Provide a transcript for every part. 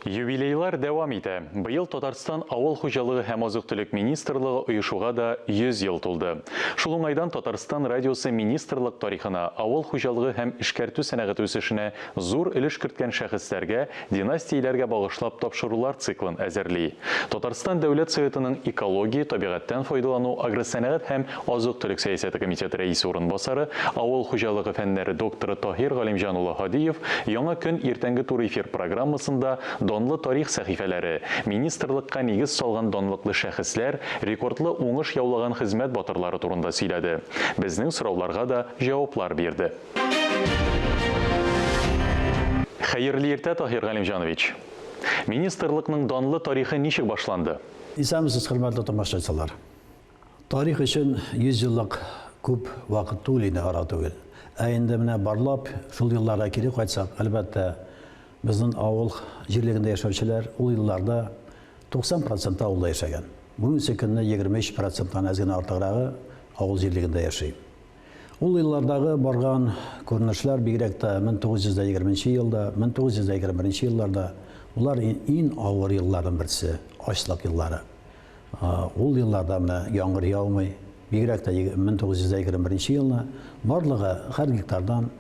Юбилейлар дәвам итә. Быел Татарстан авыл хуҗалыгы һәм азык-төлек министрлыгы оешуга да 100 ел тулды. Шул уңайдан Татарстан радиосы министрлык тарихына, авыл хуҗалыгы һәм эшкәртү сәнәгать үсешенә зур өлеш керткән шәхесләргә, династияләргә багышлап тапшырулар циклын әзерли. Татарстан Дәүләт Советының экология, табигатьтән файдалану, агросәнәгать һәм азык-төлек сәясәте комитеты рәисе урынбасары, авыл хуҗалыгы фәннәре докторы Таһир Галимҗан улы Һадиев яңа көн иртәнге тур эфир программасында донлы тарих сәхифәләре, министрлыкка нигез салган донлыклы шәхесләр, рекордлы уңыш яулаган хезмәт батырлары турында сөйләде. Безнең сорауларга да җаваплар бирде. Хәерле иртә, Таһир Галимҗанович. Министрлыкның данлы тарихы ничек башланды? Исәмсез, хөрмәтле тамашачылар. Тарих өчен 100 еллык күп вакыт түгел инде, ара түгел. Ә инде менә барлап, шул елларга кире кайтсак, әлбәттә, безнең авыл җирлегендә яшәүчеләр ул елларда 90% авылда яшәгән. Бүгенге көндә 23%-тан аз гына артыграгы авыл җирлегендә яши. Ул еллардагы барган күренешләр бигрәк тә 1920 елда, 1921 елларда улар иң авыр еллардан берсе, ачлык еллары. Ул елларда менә яңгыр яумый, бигрәк тә 1921 елны барлыгы һәр гектардан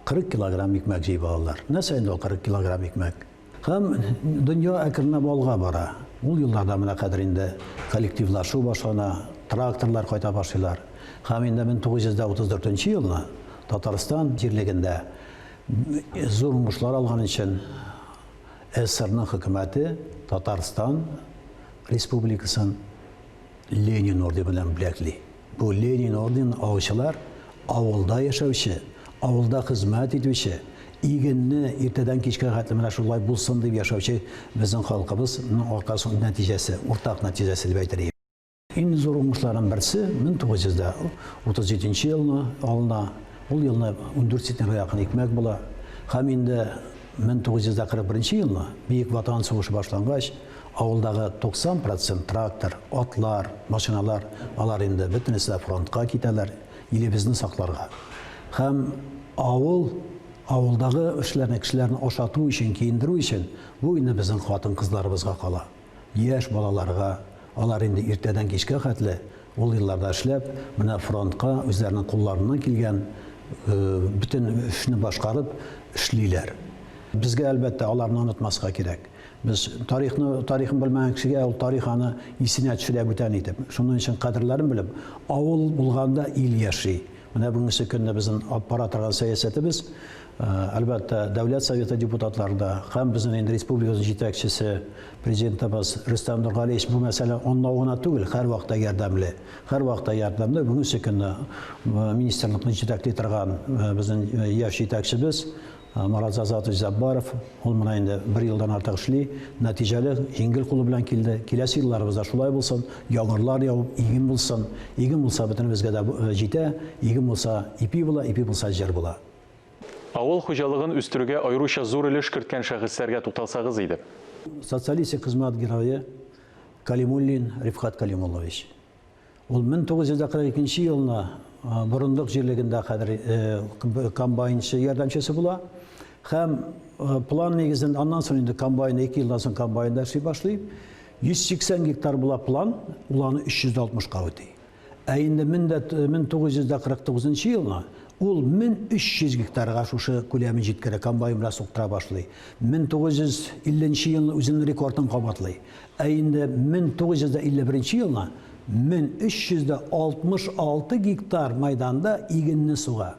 40 килограмм икмәк җыйып алалар. Нәрсә инде ул 40 килограмм икмәк? Һәм дөнья әкренләп алга бара. Ул елларда менә хәзер инде коллективлашу башлана, тракторлар кайта башлыйлар. Һәм инде 1934 елны Татарстан җирлегендә зур уңышлар алган өчен ССРның хөкүмәте Татарстан Республикасын Ленин ордены белән бүләкли. Бу Ленин орденын алучылар авылда яшәүче, авылда хезмәт итүче, игенне иртәдән кичкә хәтле менә шулай булсын дип яшәүче безнең халкыбызның аркасы нәтиҗәсе, уртак нәтиҗәсе дип әйтергә. Иң зур уңышлардан берсе 1937 елны алына, ул елны 14 центнерга якын икмәк була. Һәм инде 1941 елны Бөек Ватан сугышы башлангач, авылдагы 90% трактор, атлар, машиналар, алар инде бөтенесе фронтка китәләр, илебезне сакларга. Һәм авылдагы кешеләрне ашату өчен, киендерү өчен бу инде безнең хатын-кызларыбызга кала. Яшь балаларга алар инде иртәдән кичкә хәтле ул елларда эшләп, менә фронтка үзләренең кулларыннан килгән бөтен эшне башкарып эшлиләр. Безгә әлбәттә аларны онытмаска кирәк. Без тарихын белмәгән кешегә ул тарих аны исенә төшерә бүтән итеп, шуның өчен кадерләрен белеп, авыл булганда ил яши. Менә бүгенге көндә безнең аппарат торган сәясәтебез, әлбәттә, Дәүләт Советы депутатларында һәм безнең инде республикабыз җитәкчесе президентыбыз Рөстәм Нургалиевич бу мәсьәлә онлауына түгел, һәр вакытта ярдәмле. Һәр вакытта ярдәмле. Бүгенге көндә министрлыкны җитәкли торган безнең яшь җитәкчебез Марат Азатович Заббаров, ул менә инде 1 елдан артык эшли, нәтиҗәле җиңел кулы белән килде. Киләсе елларыбызда шулай булсын, яңгырлар яуып, иген булсын. Иген булса бөтенебезгә дә җитә, иген булса ипи була, ипи булса җыр була. Авыл хуҗалыгын үстерүгә аеруча зур өлеш керткән шәхесләргә тукталсагыз иде. Социалистик хезмәт герое Калимуллин Рифкат Калимуллович. Ул 1942 елны Борындык җирлегендә хәзер комбайнчы ярдәмчесе була. Һәм план нигезендә аннан соң инде комбайн 2 елдан соң комбайнда эшли башлый. 180 гектар була план, уланы 360-ка үти. Ә инде 1949 елны ул 1300 гектарга шушы күләме җиткән комбайн белән суктыра башлый. 1950 елны үзенең рекордын кабатлый. Ә инде 1951 елны 1366 гектар майданда игенне суга.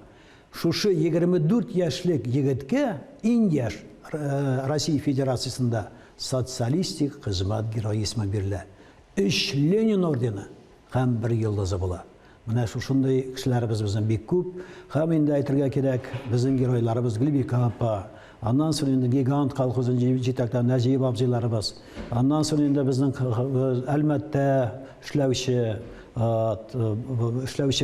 Шушы 24 яшьлек егеткә иң яшь Россия Федерациясында социалистик хезмәт героизмы бирелә. 3 Ленин ордены һәм 1 йолдызы була. Менә шушындай кешеләребез безнең бик күп. Һәм инде әйтергә кирәк, безнең геройларыбыз Глебика апа, аннан соң инде гигант колхозын җитәкләгән Нәҗип абзыйларыбыз, аннан соң инде безнең Әлмәттә эшләүче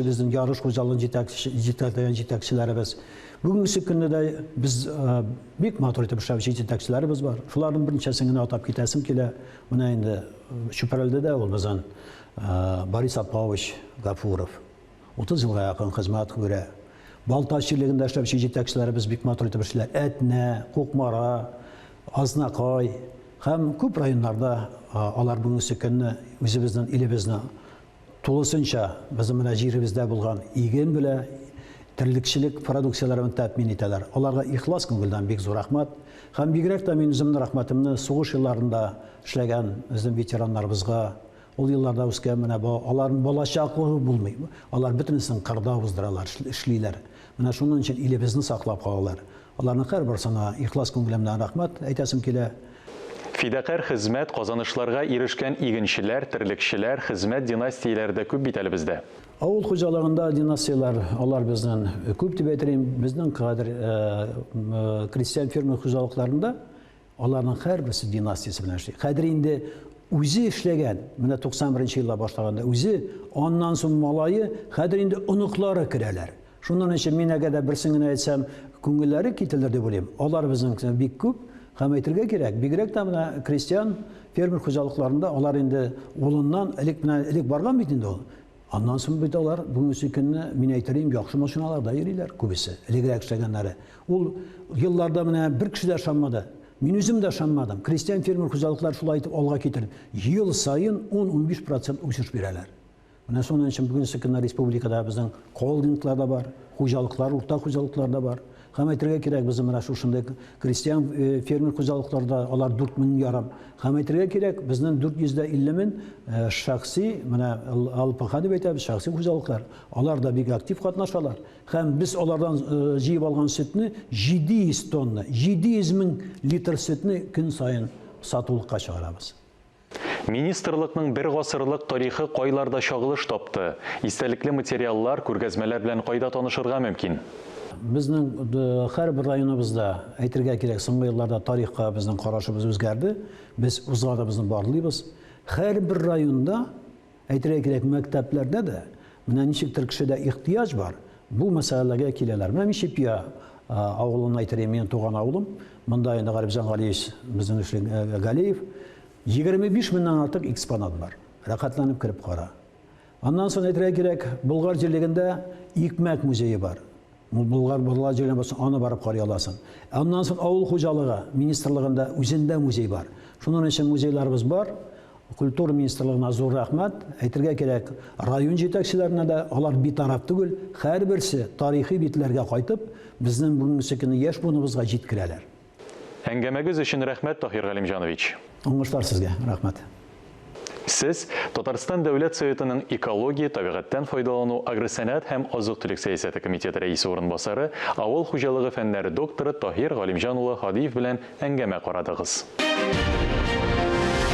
безнең ярыш хуҗалыгын җитәкләгән җитәкчеләребез. Бүгенге көндә дә без бик матур итеп эшләүче җитәкчеләребез бар. Шуларның берничәсен генә атап китәсем килә. Менә инде Чүпрәлдә ул безнең Борис Апович Гафуров. 30 елга якын хезмәт күрә. Балтач җирлегендә эшләүче җитәкчеләребез бик матур итеп эшләр. Әтнә, Кукмара, Азнакай, Һәм күп районнарда алар бүгенге көнне үзебезнең илебезне тулысынча безнең менә җиребездә булган иген белә терлекчелек продукцияларын тәэмин итәләр. Аларга ихлас күңелдән бик зур рәхмәт. Һәм бигрәк тә мин үземнең рәхмәтемне сугыш елларында эшләгән безнең ветераннарыбызга, ул елларда үскән менә аларның балачаклыгы булмый. Алар бөтенесен кырда уздыралар, эшлиләр. Менә шуның өчен илебезне саклап калалар. Аларның һәрберсенә ихлас күңелемнән рәхмәт әйтәсем килә. Фидакар хезмәт казанышларга ирешкән игенчеләр, терлекчеләр, хезмәт династияләрдә күп бит әле бездә. Авыл хуҗалыгында династиялар, алар безнең күп дип әйтәм, безнең крестьян фермер хуҗалыкларында аларның һәрберсе династиясе белән эшли. Хәзер инде үзе эшләгән, менә 91 елда башлаганда үзе, аннан соң малайы, хәзер инде оныклары керәләр. Шуннан өчен мин әгәр берсен генә әйтсәм, күңелләре кителер дип уйлыйм. Алар безнең бик күп. Һәм әйтергә кирәк, бигрәк тә менә крестьян фермер хуҗалыкларында алар инде улыннан элек барган бит инде ул. Аннан соң бит алар бүгенге көнне мин әйтәрим, яхшы машиналарда йөриләр күбесе, элегрәк эшләгәннәре. Ул елларда менә бер кеше дә ышанмады. Мин үзем дә ышанмадым. Крестьян фермер хуҗалыклар шулай итеп алга китереп, ел сайын 10-15% үсеш бирәләр. Менә шуның өчен бүгенге көнне республикада безнең холдинглар да бар, хуҗалыклар, уртак хуҗалыклар да бар. Һәм әйтергә кирәк, безнең менә шушындый крестьян фермер хуҗалыкларда алар 4,000 ярым. Һәм әйтергә кирәк, безнең 450 мең шәхси, менә алпаха дип әйтәбез, шәхси хуҗалыклар. Алар да бик актив катнашалар. Һәм без алардан җыеп алган сөтне 700 тонна, 700 мең литр сөтне көн сайын сатулыкка чыгарабыз. Министрлыкның бер гасырлык тарихы кайларда чагылыш тапты. Истәлекле материаллар, күргәзмәләр белән кайда танышырга мөмкин? Безнең һәрбер районыбызда әйтергә кирәк, соңгы елларда тарихка безнең карашыбыз үзгәрде. Без узгадыбызны барлыйбыз. Һәрбер районда әйтергә кирәк, мәктәпләрдә дә менә ничектер кешедә ихтыяҗ бар. Бу мәсьәләгә киләләр. Менә Мишепия авылын әйтергә, минем туган авылым. Монда инде Гарипҗан Галиевич, безнең эшлек Галиев, 25 меңнән артык экспонат бар. Рәхәтләнеп кирип кара. Аннан соң әйтергә кирәк, Болгар җирлегендә икмәк музее бар. Болгар җирлегендә булса, аны барып карый аласың. Аннан соң авыл хуҗалыгы министрлыгында үзендә музей бар. Шуның өчен музейларыбыз бар. Культура министрлыгына зур рәхмәт. Әйтергә кирәк, район җитәкчеләренә дә алар битараф түгел, һәрберсе тарихи битләргә кайтып, безнең бүгенге көнне яшь буыныбызга җиткерәләр. Әңгәмәгез өчен рәхмәт, Таһир Галимҗанович. Уңышлар сезгә. Рәхмәт. Сез Татарстан Дәүләт Советының экология, табигатьтән файдалану, агросәнәгать һәм азык-төлек сәясәте комитеты рәисе урынбасары, авыл хуҗалыгы фәннәре докторы Таһир Галимҗан улы Һадиев белән әңгәмә карадыгыз.